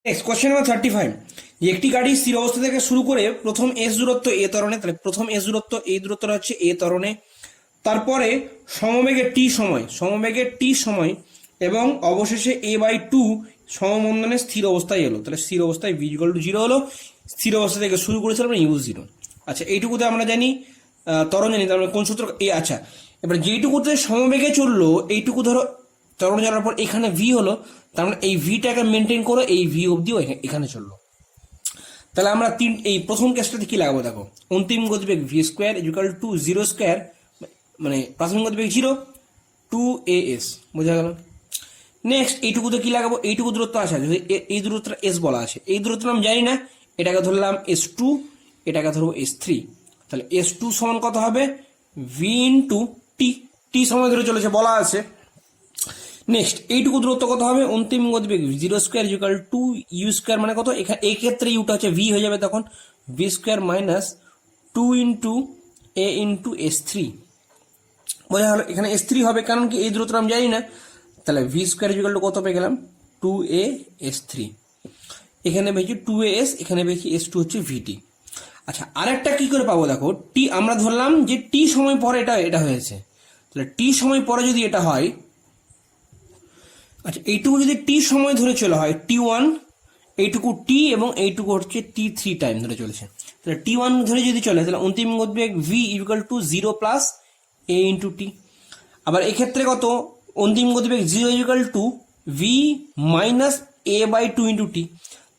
Next question number 35, যে একটি গাড়ি স্থির অবস্থা থেকে শুরু করে প্রথম এস দূরত্ব এ ত্বরণে, তাহলে প্রথম এস দূরত্ব এই দূরত্বটা হচ্ছে এ ত্বরণে, তারপরে সমবেগে টি সময় এবং অবশেষে a/2 সমমন্দনে স্থির অবস্থায় এলো। তাহলে স্থির অবস্থায় v = 0 হলো, স্থির অবস্থা থেকে শুরু করেছিলাম আমরা u0। আচ্ছা, এইটুকুতে আমরা জানি ত্বরণ জানি, তার মানে কোন সূত্র এ। আচ্ছা, এবার যেইটুকুতে সমবেগে চললো এইটুকু ধরো ত্বরণ জানার পর এখানে v হলো, তার মানে এই ভিটাকে মেনটেন করো, এই v অবধিও এখানে চললো। তাহলে আমরা এই প্রথম কেসটাতে কি লাগাবো দেখো, অন্তিম গতিবেগ v² = 0², মানে প্রাথমিক গতিবেগ 0, 2as, বোঝা গেল। নেক্সট এইটুকুতে কি লাগাবো, এইটুকু দূরত্ব আছে, যদি এই দূরত্বটা s বলা আছে, এই দূরত্ব আমি জানি না, এটাকে ধরলাম s2, এটাকে ধরবো s3। তাহলে s2 সমান কত হবে, v × t, t সময় ধরে চলেছে বলা আছে। নেক্সট এইটুকু দূরত্ব কত হবে, অন্তিম গতিবেগ 0² = 2u², মানে কত, এই ক্ষেত্রে ইউটা হচ্ছে v হয়ে যাবে, তখন v² - 2 × a × s3, বোঝা হলো। এখানে s3 হবে, কারণ কি এই দূরত্ব আমি জানি না, তাহলে v² = কত পেয়ে গেলাম, 2as3। এখানে পেয়েছি 2as, এখানে পেয়েছি s2 হচ্ছে vt। আচ্ছা, আরেকটা কি করে পাবো দেখো, t আমরা ধরলাম যে t সময় পরে এটা হয়েছে, তাহলে t সময় পরে যদি এটা হয়, আচ্ছা এইটুকু যদি টি সময় ধরে চলা হয়, t1, এইটুকু টি এবং এইটুকু হচ্ছে t3 টাইম ধরে চলেছে, তাহলে t1 ধরে যদি চলে, তাহলে অন্তিম গতিবেগ v = 0 + a × t। আবার এক্ষেত্রে কত, অন্তিম গতিবেগ 0 = v - a/2 × t,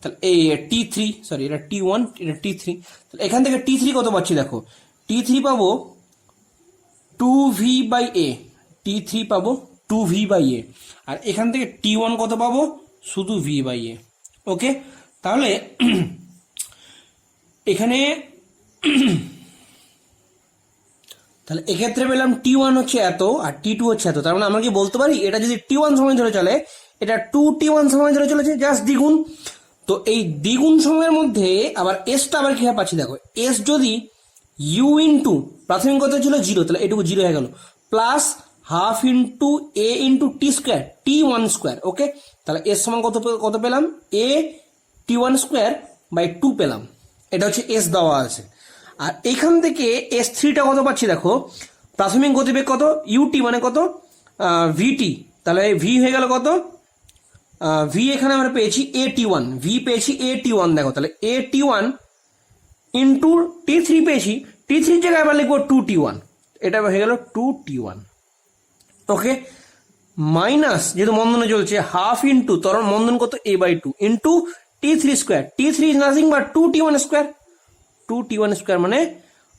তাহলে এই t3, সরি এটা t1, এটা t3, তাহলে এখান থেকে t3 কত পাচ্ছি দেখো, t3 পাবো 2v/a, t3 পাবো 2v/a, আর এখান থেকে t1 কত পাবো, শুধু v/a। ওকে, তাহলে এখানে তাহলে এক্ষেত্রে পেলাম t1 হচ্ছে এত আর t2 হচ্ছে এত, তার মানে আমরা কি বলতে পারি এটা যদি t1 সময় ধরে চলে, এটা 2t1 সময় ধরে চলেছে, জাস্ট দ্বিগুণ। তো এই দ্বিগুণ সময়ের মধ্যে আবার এসটা আবার কিভাবে পাচ্ছি দেখো, এস যদি u × প্রাথমিক গতি ছিল 0, তাহলে এটুকু 0 হয়ে গেল, plus half × a × t² t1²। ওকে, তাহলে এস সমান কত পেলাম, a t1²/2 পেলাম, এটা হচ্ছে এস দেওয়া আছে। আর এখান থেকে s3টা কত পাচ্ছি দেখো, প্রাথমিক গতিবেগ কত, ut মানে কত, vt, তাহলে v হয়ে গেল কত, v এখানে আমরা পেয়েছি at1, v পেয়েছি at1, দেখো তাহলে at1 × t3 পেয়েছি, t3 জায়গায় আবার লিখবো 2t1, এটা হয়ে গেল 2t1। ওকে, মাইনাস যেহেতু মন্দনে চলছে, হাফ × ত্বরণ মন্দন কত a/2 × t3², t3 is nothing but 2t1², 2t1² মানে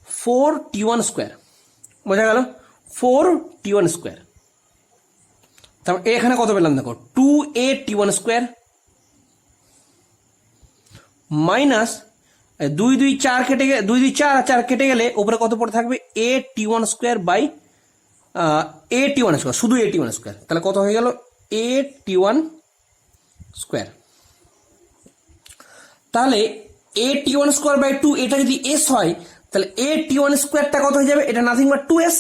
4t1², বোঝা গেল, 4t1²। তারপর এখানে কত পেলাম দেখো, 2at1² মাইনাস 2 2 4 কেটে গেলে, 2 2 4 4 কেটে গেলে উপরে কত পড়ে থাকবে, at1² at1², শুধু at1², তাহলে কত হয়ে গেল, at1²। তাহলে at1²/2 এটা যদি s হয়, তাহলে at1²টা কত হয়ে যাবে, এটা নাথিং বাট 2s,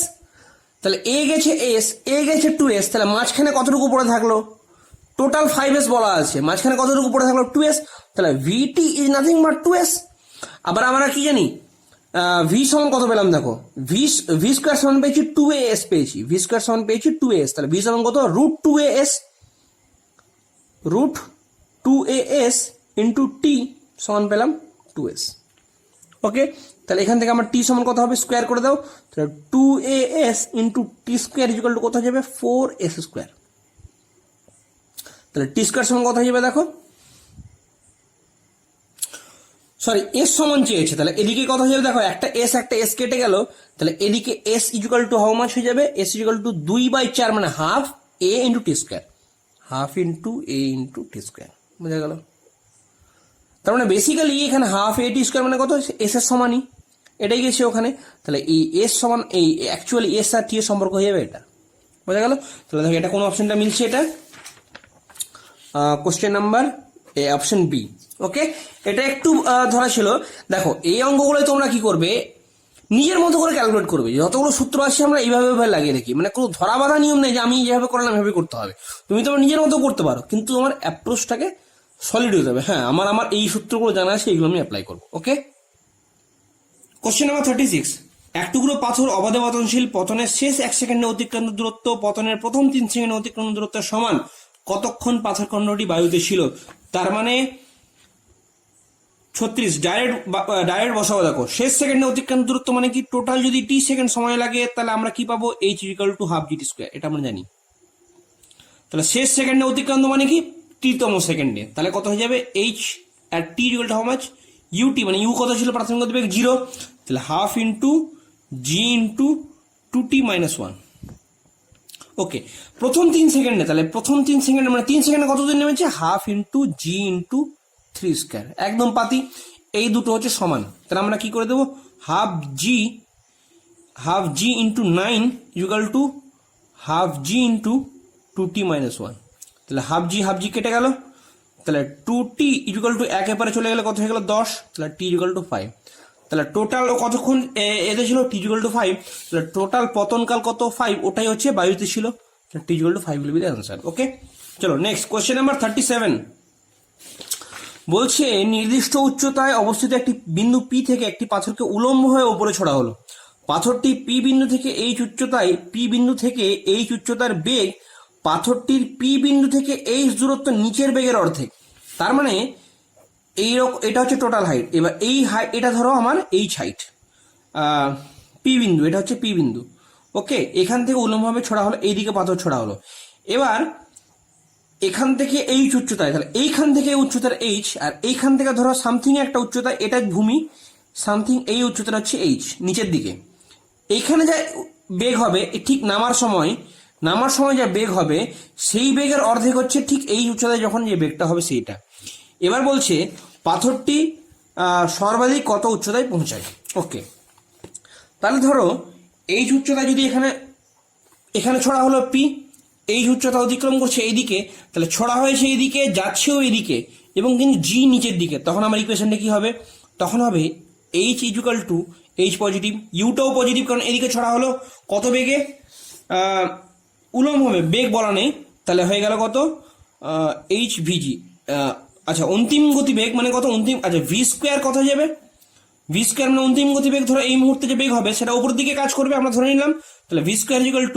তাহলে a গেছে s, a গেছে 2s, তাহলে মাঝখানে কতটুকু পড়ে থাকলো, টোটাল 5s বলা আছে, মাঝখানে কতটুকু পড়ে থাকলো 2s, তাহলে vt is nothing but 2s। আবার আমরা কি জানি, v সমান কত পেলাম দেখো, v² সমান পেয়েছি 2as পেয়েছি, v² সমান পেয়েছি 2as, তাহলে v সমান কত, √2as × t সমান পেলাম 2s। ওকে, তাহলে এখান থেকে আমার t সমান কত হবে, স্কোয়ার করে দাও, তাহলে 2as × t² = কত হয়ে যাবে, 4s²। তাহলে t² সমান কত হয়ে যাবে দেখো, সরি এস সমান চেয়েছে, তাহলে এদিকে কত হয়ে যাবে দেখো, একটা এস কেটে গেল, তাহলে এদিকে s = হাউ মাচ হয়ে যাবে, s = 2/4 মানে half a × t², half × a × t², বোঝা গেল। তার মানে বেসিক্যালি এখানে হাফ at² মানে কত, এস এর সমানই, এটাই গেছে ওখানে, তাহলে এই এস সমান এই অ্যাকচুয়ালি এস আর টি এর সম্পর্ক হয়ে যাবে, এটা বোঝা গেল। তাহলে দেখো এটা কোন অপশনটা মিলছে, এটা কোশ্চেন নাম্বার অপশন বি। ওকে, এটা একটু ধরা ছিল। দেখো এই অঙ্কগুলোই তোমরা কি করবে, নিজের মতো করে ক্যালকুলেট করবে, যতগুলো সূত্র আসছে আমরা এইভাবে লাগিয়ে দেখি, মানে কোনো ধরা বাঁধা নিয়ম নেই যে আমি যেভাবে করলাম এভাবে করতে হবে, তুমি তোমার নিজের মতো করতে পারো, কিন্তু তোমার অ্যাপ্রোচটাকে সলিড হতে হবে। হ্যাঁ, আমার এই সূত্রগুলো জানা আছে, এগুলো আমি অ্যাপ্লাই করবো। ওকে, কোশ্চেন নাম্বার 36। এক টুকরো পাথর অবাধে পতনশীল, পতনের শেষ 1 সেকেন্ডে অতিক্রান্ত দূরত্ব পতনের প্রথম 3 সেকেন্ডে অতিক্রান্ত দূরত্বের সমান। কতক্ষণ পাথরখণ্ডটি বায়ুতে ছিল? তার মানে 36 ডাইরেক্ট বসাবো। দেখো, শেষ সেকেন্ডে অতিক্রান্ত দূরত্ব মানে কি, টোটাল যদি টি সেকেন্ড সময় লাগে তাহলে আমরা কি পাবো, h = ½ gt², এটা আমরা জানি। তাহলে শেষ সেকেন্ডে অতিক্রান্ত মানে কি, টিতম সেকেন্ডে, তাহলে কত হয়ে যাবে, h আর t = হাউ মাচ, ut, মানে u কত ছিল প্রাথমিক গতিবেগ 0, তাহলে ½ × g × 2t - 1। ওকে, প্রথম 3 সেকেন্ডে, তাহলে প্রথম 3 সেকেন্ডে মানে 3 সেকেন্ডে কত দূর নেমেছে, ½ × g × 3², একদম পাতি। এই দুটো হচ্ছে সমান, তাহলে আমরা কি করে দেবো, ½ g × 9 = ½ g × 2t - 1, তাহলে ½ g কেটে গেল, তাহলে 2t = 1 এপারে চলে গেলে কত হয়ে গেল, 10, তাহলে t = 5। তাহলে টোটাল কতক্ষণ এতে ছিল, t = 5, তাহলে টোটাল পতনকাল কত, 5, ওটাই হচ্ছে বায়ুতে ছিল, তাহলে t = 5 will be the answer। ওকে, চলো নেক্সট কোশ্চেন নাম্বার 37। বলছে নির্দিষ্ট উচ্চতায় অবস্থিত একটি বিন্দু P থেকে একটি পাথরকে উলম্ব হয়ে উপরে ছড়া হলো। পাথরটি P বিন্দু থেকে H উচ্চতার বেগ পাথরটির P বিন্দু থেকে H দূরত্ব নিচের বেগের অর্ধেক। তার মানে এটা হচ্ছে টোটাল হাইট। এবার এই হাইট, এটা ধরো আমার H হাইট, P বিন্দু, এটা হচ্ছে P বিন্দু। ওকে, এখান থেকে উলম্বভাবে ছড়া হলো, এইদিকে পাথর ছড়া হলো। এবার এখান থেকে H উচ্চতায়, তাহলে এইখান থেকে উচ্চতার H, আর এইখান থেকে ধরো সামথিং একটা উচ্চতা, এটা ভূমি, সামথিং এই উচ্চতাটা হচ্ছে H নিচের দিকে। এইখানে যা বেগ হবে ঠিক নামার সময় যা বেগ হবে, সেই বেগের অর্ধেক হচ্ছে ঠিক এই উচ্চতায় যখন যে বেগটা হবে সেইটা। এবার বলছে পাথরটি সর্বাধিক কত উচ্চতায় পৌঁছায়। ওকে, তাহলে ধরো H উচ্চতায় যদি এখানে ছড়া হলো P, এই উচ্চতা অতিক্রম করছে এইদিকে, তাহলে ছড়া হয়েছে এইদিকে, যাচ্ছেও এইদিকে, এবং কিন্তু G নিচের দিকে, তখন আমার ইকুয়েশনটা কি হবে, তখন হবে H = H পজিটিভ, ইউটাও পজিটিভ, কারণ এদিকে ছড়া হলো কত বেগে, উলম্ব হবে, বেগ বলা নেই, তাহলে হয়ে গেল কত, HVG। আচ্ছা, অন্তিম গতিবেগ মানে কত, আচ্ছা v² কত হয়ে যাবে, v² মানে অন্তিম গতিবেগ, ধরো এই মুহূর্তে যে বেগ হবে সেটা উপরের দিকে কাজ করবে, আমরা ধরে নিলাম, তাহলে v²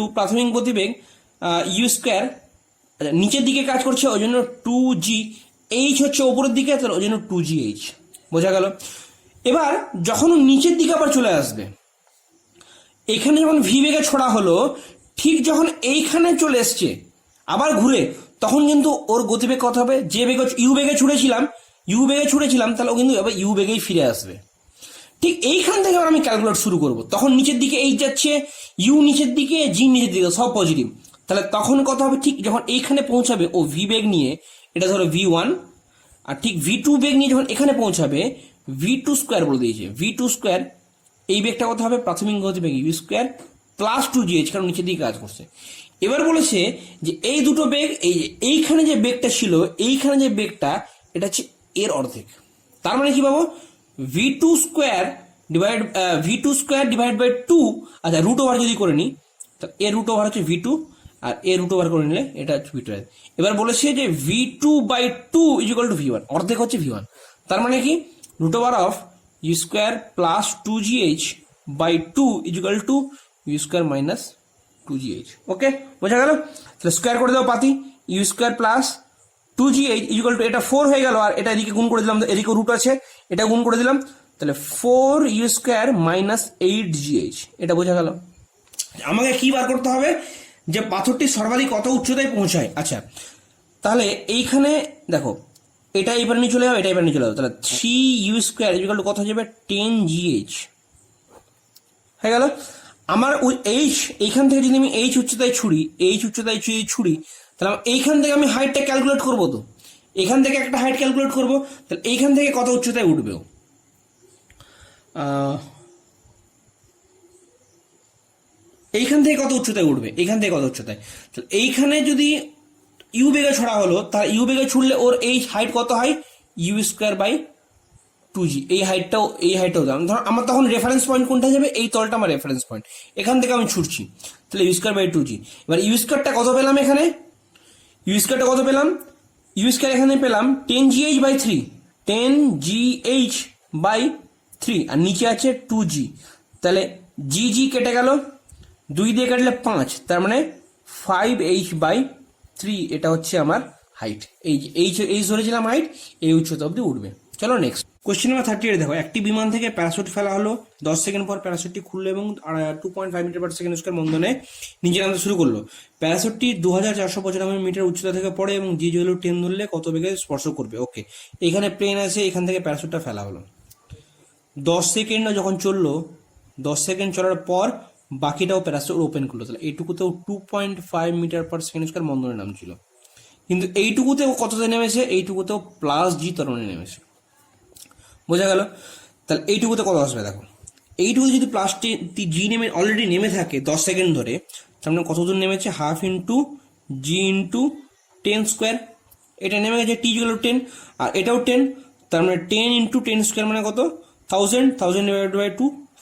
= প্রাথমিক গতিবেগ u², আচ্ছা নিচের দিকে কাজ করছে ওই জন্য 2g, h হচ্ছে ওপরের দিকে, তাহলে ওই জন্য 2gh, বোঝা গেল। এবার যখন নিচের দিকে আবার চলে আসবে, এখানে যখন v বেগে ছড়া হলো, ঠিক যখন এইখানে চলে এসছে আবার ঘুরে, তখন কিন্তু ওর গতিবেগ কত হবে, যে বেগে u বেগে ছুড়েছিলাম তাহলে ও কিন্তু আবার u বেগেই ফিরে আসবে। ঠিক এইখান থেকে আমি ক্যালকুলেট শুরু করব, তখন নিচের দিকে h যাচ্ছে, u নিচের দিকে, g নিচের দিকে, সব পজিটিভ, তাহলে তখন কত হবে, ঠিক যখন এইখানে পৌঁছাবে ও v বেগ নিয়ে, এটা ধরো v1, আর ঠিক v2 বেগ নিয়ে যখন এখানে পৌঁছাবে, v2² বলে দিয়েছে, v2², এই বেগটা কত হবে, প্রাথমিক গতিবেগ u² প্লাস 2gh, কারণ নিচের দিকে কাজ করছে। এবার বলেছে যে এই দুটো বেগ, এইখানে যে বেগটা ছিল, এইখানে যে বেগটা, এটা হচ্ছে এর অর্ধেক। তার মানে কি পাবো, v2² ডিভাইড বাই 2, আচ্ছা রুট ওভার যদি করে নিই, এর রুট ওভার হচ্ছে v2, আর এর রুট ওভার করে নিলে এটা হচ্ছে v2। এবার বলেছে যে v2/2 = v1, অর্ধেক হচ্ছে v1। তার মানে কি, root over of u² plus 2gh/2 = u² - 2gh। Okay, বোঝা গেল। তাহলে স্কোয়ার করে দেবো পাতি, u² প্লাস 2gh = এটা 4 হয়ে গেল, আর এটা এদিকে গুণ করে দিলাম, এদিকে রুট আছে, এটা গুণ করে দিলাম, তাহলে 4u² - 8gh, এটা বোঝা গেল। আমাকে কি বার করতে হবে, যে পাথরটি সর্বাধিক কত উচ্চতায় পৌঁছায়। আচ্ছা, তাহলে এইখানে দেখো, এটা এবার নিয়ে চলে যাবে, এটা এবার নিয়ে চলে যাবে, তাহলে 3u² = কত হয়ে যাবে, 10gh হয়ে গেল। আমার ওই h, এইখান থেকে যদি আমি h উচ্চতায় ছুড়ি, তাহলে এইখান থেকে আমি হাইটটা ক্যালকুলেট করবো, তো এখান থেকে একটা হাইট ক্যালকুলেট করবো, তাহলে এইখান থেকে কত উচ্চতায় উঠবে, এইখান থেকে কত উচ্চতায় উঠবে, তাহলে এইখানে যদি ইউ বেগে ছড়া হলো, তাহলে ইউ বেগে ছুড়লে ওর এই হাইট কত হয়, u²/2g, এই হাইটটাও ধর আমার তখন রেফারেন্স পয়েন্ট কোনটা যাবে, এই তলটা আমার রেফারেন্স পয়েন্ট, এখান থেকে আমি ছুটছি, তাহলে u²/2g। এবার u²টা কত পেলাম, এখানে u²টা কত পেলাম, ইউ স্কয়ার এখানে পেলাম 10GH/3, 10GH/3, আর নিচে আছে 2G। তাহলে জি কেটে গেল, 2 দিয়ে কাটলে 5, তার মানে 5H/3, এটা হচ্ছে আমার হাইট। এইচ ধরেছিলাম হাইট, এই উচ্চতা অব্দি উঠবে। চলো নেক্সট কোশ্চেন নাম্বার 38 দেখো, একটি বিমান থেকে প্যারাশুট ফেলা হলো, 10 সেকেন্ড পর প্যারাশুটটি খুললো এবং 2.5 মিটার পার সেকেন্ড স্কয়ার মন্দনে নিচে নামতে শুরু করলো। প্যারাশুটটি 2495 মিটার উচ্চতা থেকে পড়ে এবং জি হলো 10 ধরলে কত বেগে স্পর্শ করবে। ওকে, এখানে প্লেন আছে, এখান থেকে প্যারাশুটটা ফেলা হলো, 10 সেকেন্ড যখন চললো, 10 সেকেন্ড চলার পর বাকিটাও প্যারাশুট ওপেন করলো, তাহলে এইটুকুতেও 2.5 মিটার পার সেকেন্ড স্কয়ার মন্দনে নামছিল। কিন্তু এইটুকুতেও কততে নেমেছে, এইটুকুতেও +G ত্বরণে নেমেছে। বোঝা গেল? তাহলে এইটুকুতে কত আসবে দেখো, এইটুকু যদি +G নেমে অলরেডি নেমে থাকে 10 সেকেন্ড ধরে, তার মানে কত দূর নেমেছে, 1/2 × G × 10 স্কোয়ার। এটা নেমে গেছে, T = 10, আর এটাও 10, তার মানে 10 × 10 স্কোয়ার মানে কত, 1000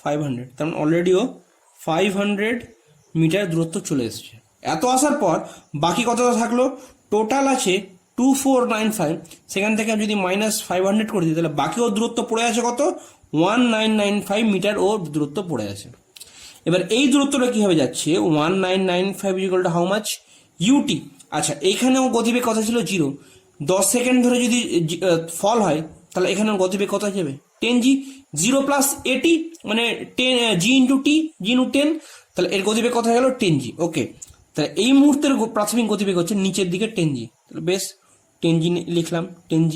500, তার মানে অলরেডিও 500 মিটার দূরত্ব চলে এসেছে। এত আসার পর বাকি কতটা থাকলো, টোটাল আছে 2495, সেখান থেকে যদি -500 করে দিই, তাহলে বাকি ওর দূরত্ব পড়ে আছে কত, 1995 মিটার ওর দূরত্ব পড়ে আছে। এবার এই দূরত্বটা কিভাবে যাচ্ছে, 1995 = হাউ মাচ, ইউটি। আচ্ছা, এইখানেও গতিবেগ কত ছিল, 0। 10 সেকেন্ড ধরে যদি ফল হয়, তাহলে এখানেও গতিবেগ কত যাবে, 10G। 0 + AT মানে 10G × T, G × 10, তাহলে এর গতিবেগ কত হয়ে গেল, 10G। ওকে, তাহলে এই মুহূর্তের প্রাথমিক গতিবেগ হচ্ছে নিচের দিকে 10G, তাহলে বেশ 10G লিখলাম, 10G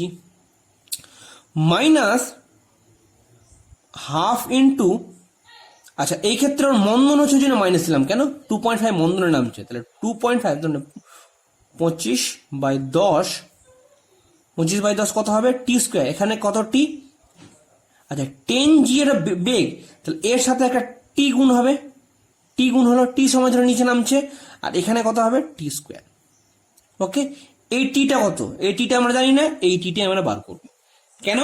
মাইনাস ½ × আচ্ছা, এই ক্ষেত্রে ওর মন্দন হচ্ছে জন্য মাইনাস দিলাম, কেন, 2.5 মন্দনে নামছে, তাহলে 2.5 25/10, 25/10 কত হবে, T স্কোয়ার। এখানে কত T, আচ্ছা 10G এর বেগ, তাহলে এর সাথে একটা T গুণ হবে, T গুণ হলো T সময় ধরে নিচে নামছে, আর এখানে কত হবে, T স্কোয়ার। ওকে, এই টিটা কত, এই টিটা আমরা জানি না, এই টিটা আমরা বার করব। কেন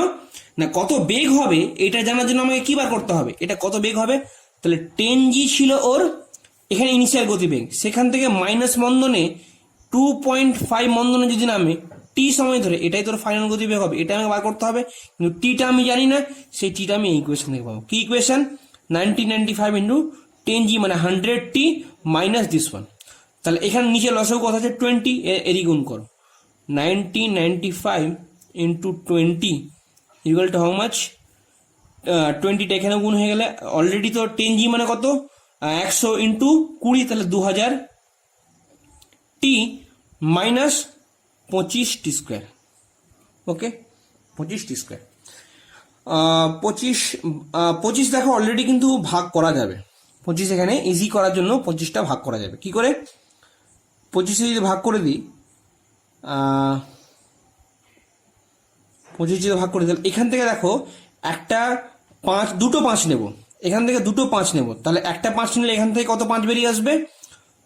না, কত বেগ হবে এটা জানার জন্য আমাকে কি বার করতে হবে, এটা কত বেগ হবে, তাহলে 10G ছিল ওর এখানে ইনিশিয়াল গতিবেগ, সেখান থেকে মাইনাস মন্দনে 2.5 মন্দনে যদি নামে টি সময় ধরে, এটাই তোর ফাইনাল গতিবেগ হবে, এটা আমাকে বার করতে হবে। কিন্তু টিটা আমি জানি না, সেই টিটা আমি এই ইকুয়েশন থেকে পাবো। কি ইকুয়েশন, 1995 × 10G মানে 100T মাইনাস দিস ওয়ান। তাহলে এখানে নিচে লসও কথা আছে 20, এরই গুণ করো, 1995 × 20 = হাউ মাচ, 20টা এখানে গুণ হয়ে গেলে অলরেডি তো 10G মানে কত, 100 × 20, তাহলে 2000T মাইনাস 25T স্কোয়ার। ওকে, 25T স্কোয়ার, 25 দেখো অলরেডি কিন্তু ভাগ করা যাবে, 25 এখানে ইজি করার জন্য 25টা ভাগ করা যাবে। কি করে, 25 যদি ভাগ করে দিই, 25 যদি ভাগ করে দিই, এখান থেকে দেখো একটা 5, দুটো 5 নেব, এখান থেকে দুটো 5 নেব, তাহলে একটা 5 নিলে এখান থেকে কত 5 বেরিয়ে আসবে,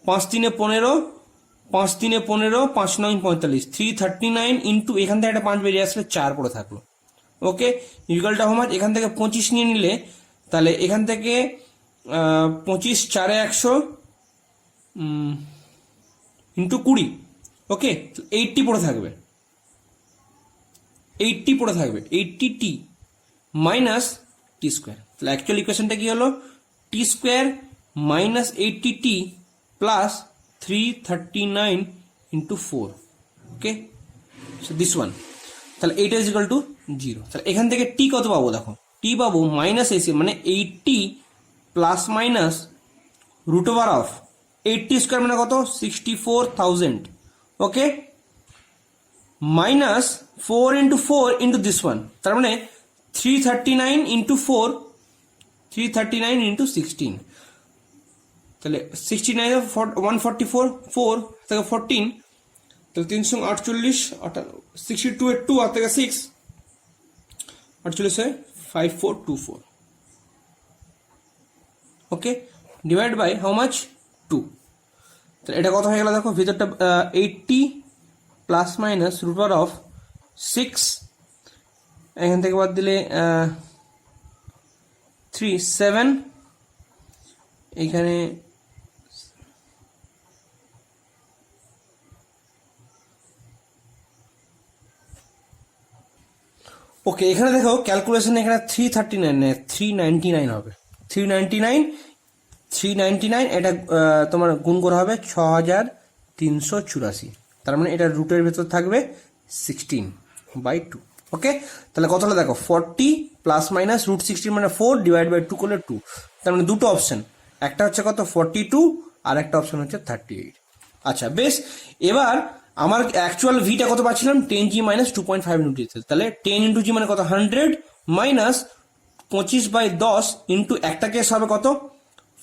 5 × 3 = 15, 5 × 3 = 15, 5 × 9 = 45, 339 ইন্টু এখান থেকে একটা 5 বেরিয়ে আসলে 4 পড়ে থাকলো। ওকে, ইকুয়ালটা হাউ মাচ, এখান থেকে 25 নিয়ে নিলে, তাহলে এখান থেকে 25 4 × 100 ইন্টু 20, ওকে 80 পড়ে থাকবে, 80 পড়ে থাকবে, 80T মাইনাস T স্কোয়ার। তাহলে অ্যাকচুয়াল ইকুয়েশনটা কি হলো, T square minus 80T plus 339 × 4। Okay, so this one, তাহলে এইটা ইজ ইকুয়াল টু 0। তাহলে এখান থেকে T কত পাবো, দেখো T পাবো মাইনাস 80 মানে 80 প্লাস মাইনাস √of 80 স্কোয়ার মানে কত, 64,000। ওকে, মাইনাস 4 × 4 × দিস ওয়ান, তার মানে 339 × 4, 339 × 16, তাহলে 69 144, 4 থেকে 14, তাহলে 348, 62 এর 2 আর থেকে 6, 48 হয় 5424। ওকে, ডিভাইড বাই হাউ মাচ, 2। তাহলে এটা কত হয়ে গেল দেখো, ভিতরটা 80 প্লাস মাইনাস √of 6, এখান থেকে বাদ দিলে 3 7, এখানে ওকে, এখানে দেখো ক্যালকুলেশন এখানে 339 399 হবে। 399 এটা তোমার গুণ করা হবে 6384, তার মানে এটা রুটের ভেতর থাকবে 16/2। ওকে, তাহলে কত হলো দেখো 40 প্লাস মাইনাস রুট 16 মানে 4 ডিভাইড বাই 2 করলে 2, তার মানে দুটো অপশন, একটা হচ্ছে কত 42 আর একটা অপশন হচ্ছে 38। আচ্ছা বেশ, এবার আমার অ্যাকচুয়াল ভিটা কত পাচ্ছিলাম 10g মাইনাস 2.5 ইন্টু জি, তাহলে 10 ইন্টু জি মানে কত 100 মাইনাস 25/10 ইন্টু একটা কেস হবে কত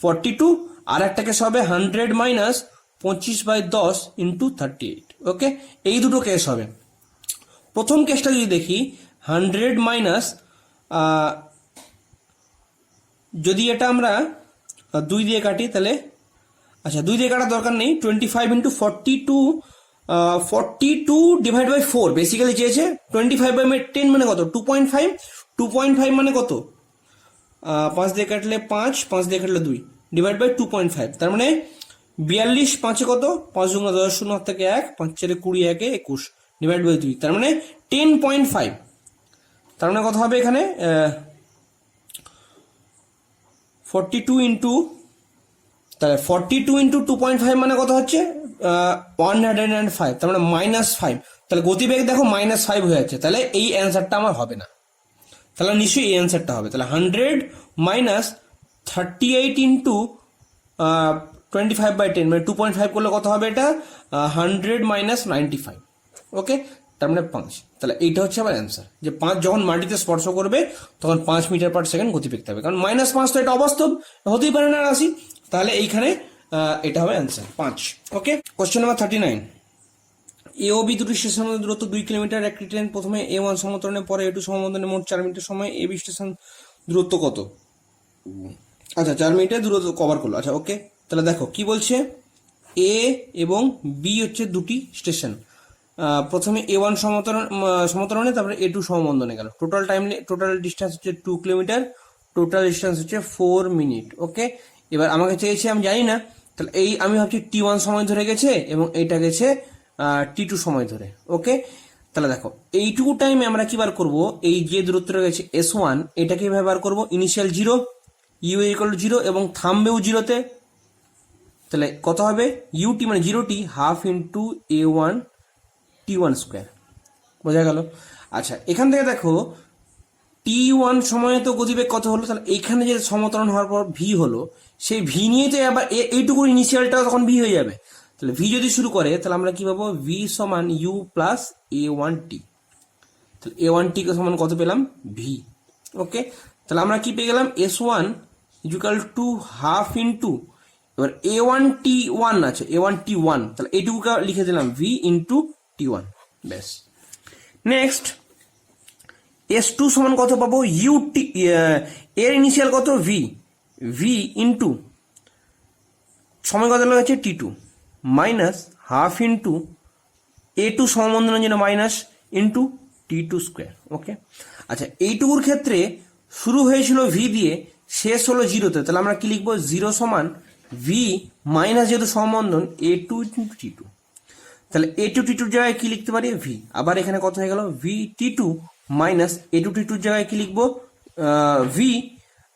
42 আর একটা কেস হবে 100 মাইনাস 25/10 ইন্টু 38। ওকে, এই দুটো কেস হবে। প্রথম কেসটা যদি দেখি 100 মাইনাস, যদি এটা আমরা 2 দিয়ে কাটি তাহলে, আচ্ছা 2 দিয়ে কাটার দরকার নেই, 25 ইন্টু 42 ডিভাইড বাই 4 বেসিক্যালি চেয়েছে। 25/10 মানে কত 2.5, 2.5 মানে কত 5 দিয়ে কাটলে 5, 5 দিয়ে কাটলে 2 ডিভাইড বাই 2.5, তার মানে 42 5 কত 5 গুণ 10 শূন্য হাত থেকে 1, 5 4 20 1 21 ডিভাইড বাই 2, তার মানে 10.5, তার মানে কত হবে এখানে 42 ইন্টু, তাহলে 42 ইন্টু 2.5 মানে কত হচ্ছে 105, তার মানে -5, তাহলে গতিবেগ দেখো -5 হয়ে যাচ্ছে, তাহলে এই অ্যান্সারটা আমার হবে না, তাহলে নিশ্চয়ই এই অ্যান্সারটা হবে। তাহলে 100 মাইনাস 38 ইন্টু 25/10 মানে 2.5 করলে কত হবে এটা 100 মাইনাস 95। ওকে, তার মানে 5, তাহলে এইটা হচ্ছে আমার অ্যান্সার, যে 5 যখন মাটিতে স্পর্শ করবে তখন 5 মিটার পার সেকেন্ড গতিবেগ হবে, কারণ -5 তো এটা অবাস্তব, হতেই পারে না রাশি, তাহলে এইখানে এটা হবে অ্যান্সার 5। ওকে, কোশ্চেন নাম্বার 39, এ ও বি দুটি স্টেশনের দূরত্ব 2 কিলোমিটার, একটি ট্রেন প্রথমে A1 সমতরণে পরে A2 সমতরণে মোট 4 মিনিটের সময় এ বি স্টেশন দূরত্ব কত? আচ্ছা 4 মিনিটে দূরত্ব কভার করলো। আচ্ছা ওকে, তাহলে দেখো কি বলছে, এ এবং বি হচ্ছে দুটি স্টেশন, প্রথমে A1 সমতরণে তারপরে A2 সমবন্ধনে গেল, টোটাল ডিস্টেন্স হচ্ছে 2 কিলোমিটার, টোটাল ডিস্টেন্স হচ্ছে 4 মিনিট। ওকে, এবার আমাকে চেয়েছে, আমি জানি না, তাহলে এই আমি ভাবছি T1 সময় ধরে গেছে এবং এইটা গেছে T2 সময় ধরে। ওকে, তাহলে দেখো এইটুকু টাইমে আমরা কি বার করবো, এই যে দূরত্বটা গেছে S1 এটাকে কিভাবে বার করবো, ইনিশিয়াল 0, ইউ ইকুয়াল টু 0 এবং থামবেও 0-তে, তাহলে কত হবে ইউটি মানে 0t half into A1 T1 square, বোঝা গেল। আচ্ছা এখান থেকে দেখো T1 সময়ে তো গতিবেগ কত হলো, তাহলে এইখানে যে সমতরণ হওয়ার পর ভি হলো, সেই ভি নিয়ে তো আবার এইটুকু ইনিশিয়ালটা তখন ভি হয়ে যাবে, তাহলে ভি যদি শুরু করে তাহলে আমরা কি পাবো ভি সমান ইউ প্লাস A1t, তাহলে A1t কে সমান কত পেলাম ভি। ওকে, তাহলে আমরা কি পেয়ে গেলাম S1 equal to half into, এবার A1T1 আছে A1T1, তাহলে এইটুকু লিখে দিলাম ভি ইন্টু T1, ব্যাস। নেক্সট S2 সমান কত পাবো ইউটি, এর ইনিশিয়াল কত ভি ইন্টু সময় কত হচ্ছে T2 minus half into A2 সমবন্ধনের জন্য মাইনাস ইন্টু T2 স্কোয়ার। ওকে, আচ্ছা এইটুকুর ক্ষেত্রে শুরু হয়েছিল ভি দিয়ে, শেষ হলো 0-তে, তাহলে আমরা কি লিখবো 0 সমান ভি মাইনাস যেহেতু সমবন্ধন A2 ইন্টু T2, তাহলে A2 T2 জায়গায় কি লিখতে পারি ভি, আবার এখানে কত হয়ে গেল V T2 minus A2 T2 জায়গায় কি লিখবো ভি,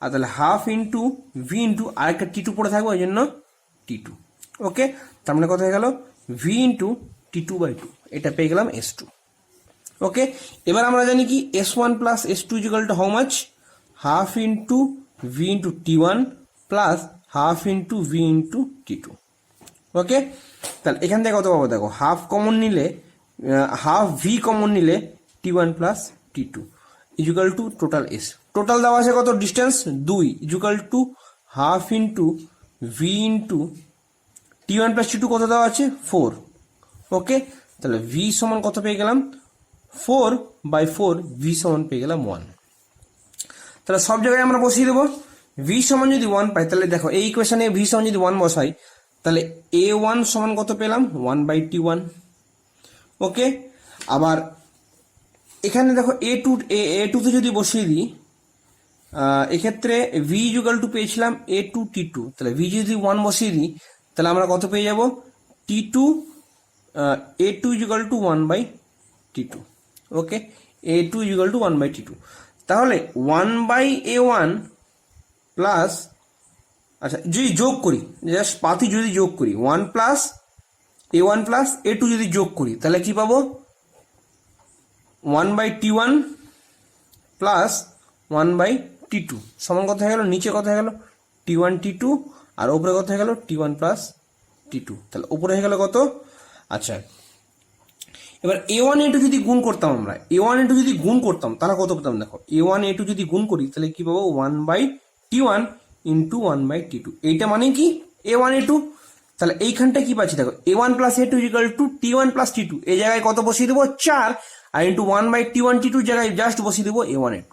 আর তাহলে হাফ ইন্টু ভি ইন্টু আরেকটা T2 পড়ে থাকবে ওই জন্য T2। ওকে, তার মানে কত হয়ে গেল ভি ইন্টু T2/2, এটা পেয়ে গেলাম S2। ওকে, এবার আমরা জানি কি S1 plus S2 equal to how much, half into V into T1 plus half into V into T2। ওকে, তাহলে এখান থেকে কত পাবো দেখো, হাফ কমন নিলে, হাফ ভি কমন নিলে T1 plus T2 equal to total S, total দেওয়া আছে কত distance 2 equal to half into V into T1 plus T2 কত দেওয়া আছে 4। ওকে, তাহলে ভি সমান কত পেয়ে গেলাম 4/4, ভি সমান পেয়ে গেলাম 1। তাহলে সব জায়গায় আমরা বসিয়ে দেবো, ভি সমান যদি 1 পাই, তাহলে দেখো এই ইকুয়েশনে ভি সমান যদি 1 বসাই, তাহলে A1 সমান কত পেলাম 1/T1। ওকে, আবার এখানে দেখো A2 তে যদি বসিয়ে দিই, এক্ষেত্রে ভি ইকুয়াল টু পেয়েছিলাম A2 T2, তাহলে ভি যদি 1 বসিয়ে দিই তাহলে আমরা কত পেয়ে যাব T2 A2 equal to 1/T2। Okay, A2 equal to 1/T2। তাহলে 1/A1 প্লাস, আচ্ছা যদি যোগ করি, জাস্ট পাতি যদি যোগ করি 1 প্লাস A1 প্লাস A2 যদি যোগ করি তাহলে কি পাবো, 1/T1 প্লাস 1/T2 সমান কত হয়ে গেল, নিচে কত হয়ে গেল T1 T2 আর উপরে কত হয়ে গেল T1 প্লাস T2। তাহলে উপরে হয়ে গেল কত, আচ্ছা এবার A1 A2 যদি গুণ করতাম আমরা, A1 A2 যদি গুণ করতাম তাহলে কত পেতাম, দেখো A1 A2 যদি গুণ করি তাহলে কি পাবো 1/T1 ইন্টু 1/T2। এইটা মানে কি A1 A2। তাহলে এইখানটা কি পাচ্ছি দেখো, A1 plus A2 equal to T1 plus T2, এই জায়গায় কত বসিয়ে দেবো 4, আর ইন্টু 1/T1 T2 জায়গায় জাস্ট বসিয়ে দেবো A1 A2।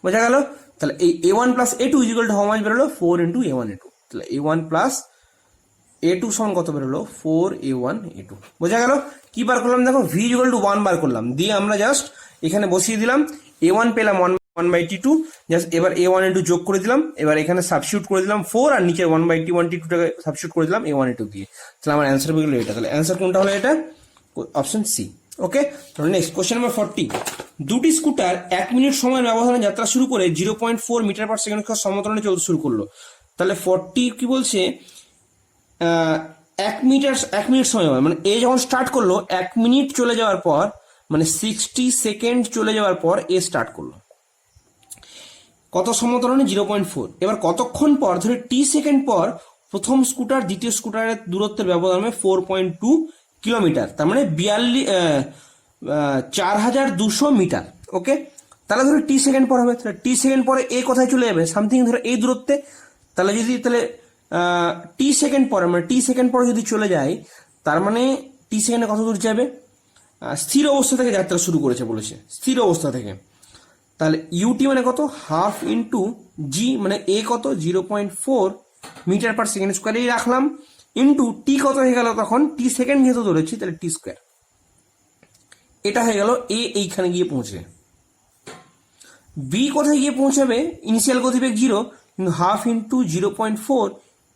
বোঝা গেল? তাহলে এই A1 plus A2 equal to how much বেরোলো 4 ইন্টু A1 A2। তাহলে A1 প্লাস A2 সমান কত বেরোলো 4A1 A2। বোঝা গেল? কি বার করলাম দেখো, V ইকুয়াল টু 1 বার করলাম, দিয়ে আমরা জাস্ট এখানে বসিয়ে দিলাম A1 পেলাম 1/T2, জাস্ট এবার A1 A2 যোগ করে দিলাম, এবার এখানে সাবস্টিটিউট করে দিলাম 4 আর নিচে 1/T1 T2 টাকে সাবস্টিটিউট করে দিলাম A1 A2 দিয়ে। তাহলে আমার অ্যান্সার বেরোলো এটা। তাহলে অ্যান্সার কোনটা হলো, এটা অপশন সি। ওকে, তাহলে নেক্সট কোশ্চেন নাম্বার 40। দুটি স্কুটার 1 মিনিট সময়ের ব্যবধানে যাত্রা শুরু করে 0.4 মিটার পার সেকেন্ড সমতলে চলতে শুরু করলো। তাহলে 40 কি বলছে, 1 মিনিট সময় মানে এ যখন স্টার্ট করলো 1 মিনিট চলে যাওয়ার পর, মানে 60 সেকেন্ড চলে যাওয়ার পর এ স্টার্ট করলো কত সমতরণে 0.4। এবার কতক্ষণ পর, ধরে টি সেকেন্ড পর প্রথম স্কুটার দ্বিতীয় স্কুটারের দূরত্বের ব্যবধান হবে 4.2 কিলোমিটার, তার মানে 4200 মিটার। ওকে, তাহলে ধরো টি সেকেন্ড পর হবে, তাহলে টি সেকেন্ড পরে এ কোথায় চলে যাবে, সামথিং ধরো এই দূরত্বে। তাহলে যদি তাহলে টি সেকেন্ড পরে, মানে টি সেকেন্ড পরে যদি চলে যায়, তার মানে টি সেকেন্ডে কত দূর যাবে, স্থির অবস্থা থেকে যাত্রা শুরু করেছে বলেছে, স্থির অবস্থা থেকে। তাহলে ইউটি মানে কত, হাফ ইন্টু জি মানে এ কত 0.4 মিটার পার সেকেন্ড স্কোয়ারেই রাখলাম, ইন্টু টি কত হয়ে গেল, তখন টি সেকেন্ড যেহেতু ধরেছি তাহলে টি স্কোয়ার। এটা হয়ে গেল এ এইখানে গিয়ে পৌঁছে। বি কোথায় গিয়ে পৌঁছাবে, ইনিশিয়াল গতিবেগ 0, কিন্তু হাফ ইন্টু 0.4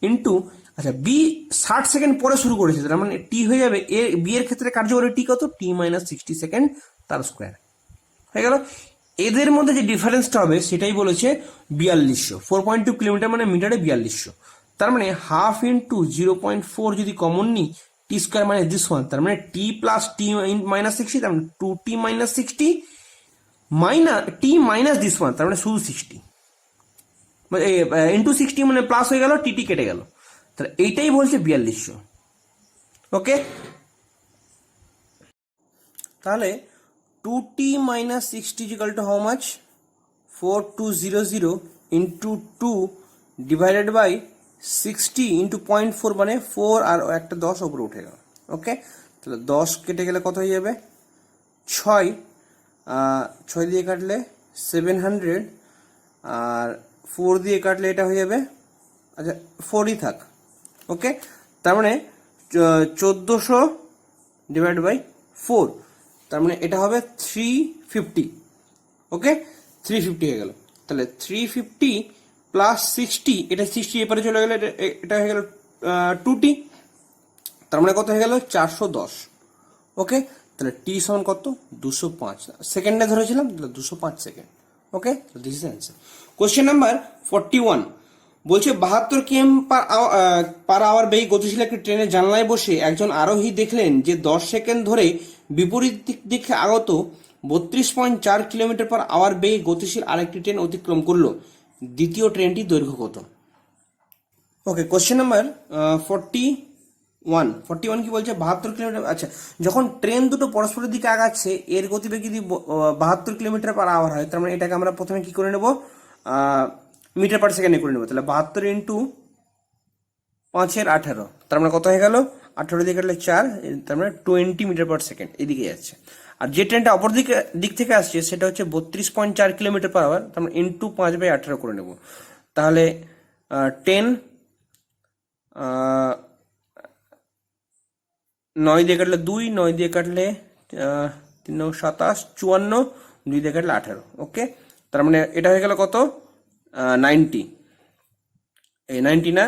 ইন্টু, আচ্ছা বি 60 সেকেন্ড পরে শুরু করেছে, তার মানে টি হয়ে যাবে এ, বি এর ক্ষেত্রে কার্যকরী টি কত, টি মাইনাস 60 সেকেন্ড তার স্কোয়ার হয়ে গেল। এদের মধ্যে যে ডিফারেন্সটা হবে সেটাই বলেছে 4200, 4.2 কিলোমিটার মানে মিটারে 4200। তার মানে হাফ ইন্টু 0.4 যদি কমন নিই, টি স্কোয়ার মানে দিস ওয়ান, তার মানে টি প্লাস টি মাইনাস 60, তার মানে 2t minus 60 minus T minus this one, তার মানে শুধু 60 ইন্টু 60 মানে প্লাস হয়ে গেল, টি কেটে গেল। তাহলে এইটাই বলছে 4200। ওকে, তাহলে 2t minus 60 is equal to how much, 4200 into 2 divided by 60 into 0.4 মানে 4 আর একটা 10 উপরে উঠে গেল। ওকে, তাহলে 10 কেটে গেলে কত হয়ে যাবে 6, 6 দিয়ে কাটলে 700, আর 4 দিয়ে কাটলে এটা হয়ে যাবে, আচ্ছা 4ই থাক। ওকে, তার মানে 1400 ডিভাইড বাই 4, তার মানে এটা হবে 350। ওকে, 350 হয়ে গেল। তাহলে 350 প্লাস 60, এটা 60 এপারে চলে গেলে এটা হয়ে গেল 2t, তার মানে কত হয়ে গেল 410। ওকে, তাহলে টি সমান কত 205 সেকেন্ডে ধরেছিলাম, তাহলে 205 second. Okay, this is answer. Question number 41 বলছে 72 km পার আওয়ার বেগে গতিশীল একটি ট্রেনের জানলায় বসে একজন আরোহী দেখলেন যে 10 সেকেন্ড ধরে বিপরীত দিকে আগত 32.4 কিলোমিটার পার আওয়ার বেগে গতিশীল আরেকটি ট্রেন অতিক্রম করলো, দ্বিতীয় ট্রেনটির দৈর্ঘ্য কত। ওকে, কোশ্চেন নাম্বার 41 কি বলছে 72 কিলোমিটার। আচ্ছা, যখন ট্রেন দুটো পরস্পরের দিকে আগাচ্ছে এর গতিবেগ যদি 72 কিলোমিটার পার আওয়ার হয়, তার মানে এটাকে আমরা প্রথমে কি করে নেব, মিটার পার সেকেন্ডে করে নেব। তাহলে 72 ইন্টু 5 এর 18, তার মানে কত হয়ে গেল 18 দিয়ে কাটলে 4, তার মানে 20 মিটার পার সেকেন্ড এদিকে যাচ্ছে। আর যে ট্রেনটা অপর দিক থেকে আসছে সেটা হচ্ছে 32.4 কিলোমিটার পার আওয়ার, তার মানে ইন্টু 5/18 করে নেব। তাহলে 10, 9 দিয়ে কাটলে 2, 9 দিয়ে কাটলে 3 27, 54, 2 দিয়ে কাটলে 18। ওকে, তার মানে এটা হয়ে গেল কত 90, এই 90 না,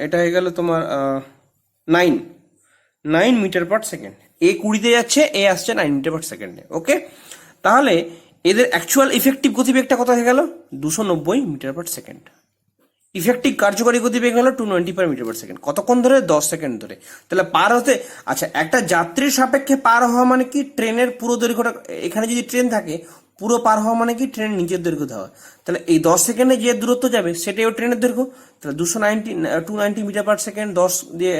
এটা হয়ে গেল তোমার 9 মিটার পার সেকেন্ড। এ 20তে যাচ্ছে, এ আসছে 9 মিটার পার সেকেন্ডে। ওকে, তাহলে এদের অ্যাকচুয়াল ইফেক্টিভ গতিবেগটা কত হয়ে গেল 290 মিটার পার সেকেন্ড। ইফেক্টিভ কার্যকরী গতিবেগ হলো 290 পার মিটার পার সেকেন্ড। কতক্ষণ ধরে 10 সেকেন্ড ধরে। তাহলে পার হতে, আচ্ছা একটা যাত্রীর সাপেক্ষে পার হওয়া মানে কি ট্রেনের পুরো দৈর্ঘ্যটা, এখানে যদি ট্রেন থাকে পুরো পার হওয়া মানে কি ট্রেনের নিচের দৈর্ঘ্য দেওয়া। তাহলে এই 10 সেকেন্ডে যে দূরত্ব যাবে সেটাও ট্রেনের দৈর্ঘ্য। তাহলে 290 মিটার পার সেকেন্ড 10 দিয়ে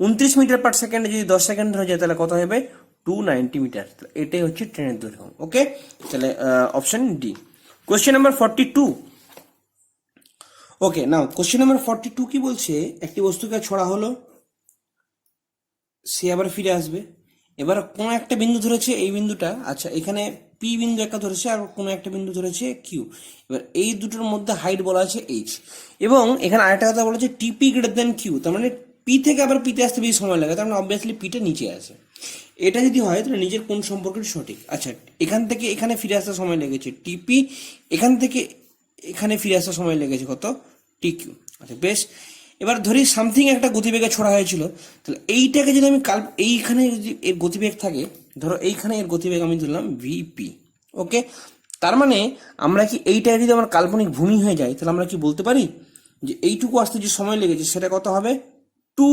29 মিটার পার সেকেন্ডে যদি 10 সেকেন্ড ধরে যায় তাহলে কত হবে 290 মিটার। এটাই হচ্ছে ট্রেনের দৈর্ঘ্য। ওকে, তাহলে অপশন ডি। Question number 42। ওকে, নাও কোশ্চেন নাম্বার 42 কি বলছে, একটি বস্তুকে ছোড়া হলো, সে আবার ফিরে আসবে। এবার কোন একটা বিন্দু ধরেছে, এই বিন্দুটা, আচ্ছা এখানে পি বিন্দু একটা ধরেছে আর কোনো একটা বিন্দু ধরেছে কিউ। এবার এই দুটোর মধ্যে হাইট বলা আছে এইচ, এবং এখানে আরেকটা কথা বলা আছে টিপি গ্রেটার দেন কিউ, তার মানে পি থেকে আবার পিতে আসতে বেশি সময় লাগে, তার মানে অবভিয়াসলি পিটা নিচে আছে। এটা যদি হয় তাহলে নিজের কোন সম্পর্কটি সঠিক। আচ্ছা এখান থেকে এখানে ফিরে আসতে সময় লেগেছে টিপি, এখান থেকে এখানে ফিরে আসার সময় লেগেছে কত টি কিউ। আচ্ছা বেশ, এবার ধরি সামথিং একটা গতিবেগে ছোড়া হয়েছিল, তাহলে এইটাকে যদি আমি এইখানে যদি এর গতিবেগ থাকে, ধরো এইখানে এর গতিবেগ আমি ধরলাম ভিপি। ওকে, তার মানে আমরা কি এইটা যদি আমার কাল্পনিক ভূমি হয়ে যায় তাহলে আমরা কি বলতে পারি যে এইটুকু আসতে যে সময় লেগেছে সেটা কত হবে 2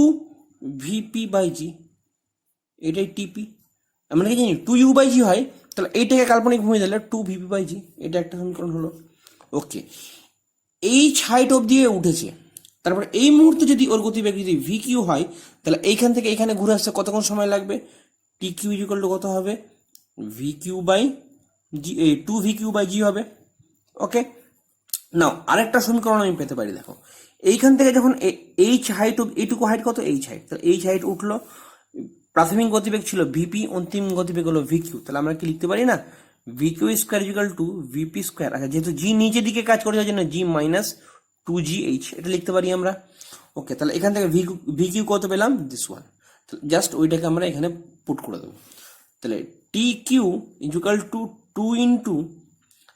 VP/g, এটাই টিপি। আমরা কি জানি 2U/g হয়, তাহলে এইটাকে কাল্পনিক ভূমি দিলে 2 VP/g, এটা একটা সমীকরণ হলো। ওকে, এইচ হাইট অব্দি উঠেছে, তারপরে এই মুহূর্তে যদি ওর গতিবেগ যদি ভি কিউ হয় তাহলে এইখান থেকে এখানে ঘুরে আসতে কতক্ষণ সময় লাগবে, টি কিউ ইকুয়াল টু কত হবে V Q by G, 2 VQ/g হবে। ওকে, নাও আরেকটা সমীকরণ আমি পেতে পারি, দেখো এইখান থেকে যখন এইচ হাইট, এইটুকু হাইট কত এইচ হাইট, তাহলে এইচ হাইট উঠলো, প্রাথমিক গতিবেগ ছিল ভিপি, অন্তিম গতিবেগ হলো ভিকিউ, তাহলে আমরা কি লিখতে পারি না VQ square equal to VP square. আচ্ছা যেহেতু জি নিচের দিকে কাজ করে যাওয়ার জন্য জি মাইনাস 2GH, এটা লিখতে পারি আমরা। ওকে, তাহলে এখান থেকে ভিকিউ কত পেলাম দিস ওয়ান, জাস্ট ওইটাকে আমরা এখানে পুট করে দেবো। তাহলে T Q equal to 2 into,